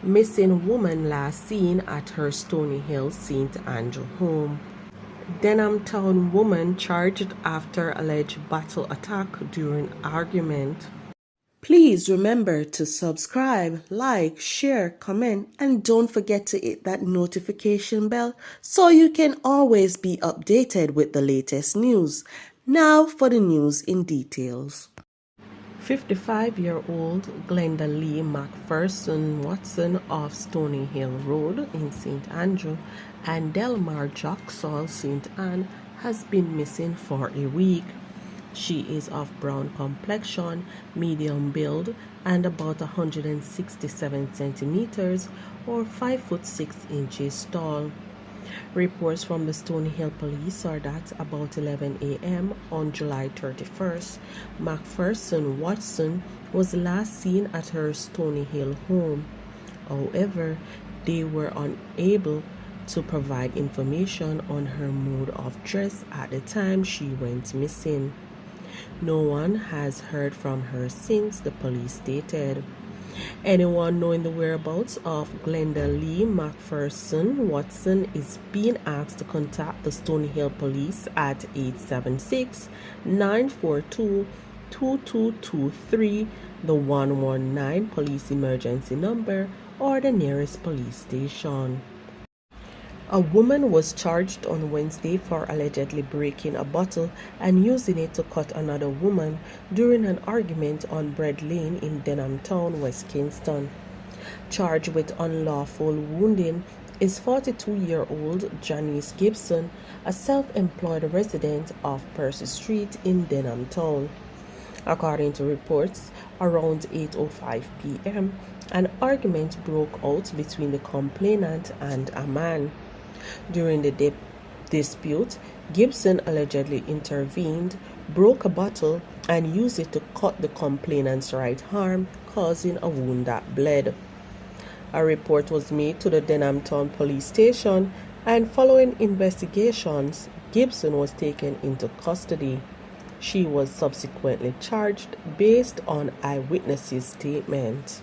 Missing woman last seen at her Stony Hill St. Andrew home. Denham Town woman charged after alleged battle attack during argument. Please remember to subscribe, like, share, comment, and don't forget to hit that notification bell so you can always be updated with the latest news. Now for the news in details. 55-year-old Glenda Lee McPherson Watson of Stony Hill Road in St. Andrew and Delmar Jacksall St. Anne has been missing for a week. She is of brown complexion, medium build, and about 167 centimeters or 5 foot 6 inches tall. Reports from the Stony Hill police are that about 11 a.m. on July 31st, McPherson Watson was last seen at her Stony Hill home. However, they were unable to provide information on her mode of dress at the time she went missing. No one has heard from her since, the police stated. Anyone knowing the whereabouts of Glenda Lee McPherson Watson is being asked to contact the Stony Hill Police at 876-942-2223, the 119 police emergency number, or the nearest police station. A woman was charged on Wednesday for allegedly breaking a bottle and using it to cut another woman during an argument on Bread Lane in Denham Town, West Kingston. Charged with unlawful wounding is 42-year-old Janice Gibson, a self-employed resident of Percy Street in Denham Town. According to reports, around 8:05 p.m., an argument broke out between the complainant and a man. During the dispute, Gibson allegedly intervened, broke a bottle, and used it to cut the complainant's right arm, causing a wound that bled. A report was made to the Denham Town Police Station, and following investigations, Gibson was taken into custody. She was subsequently charged based on eyewitnesses' statements.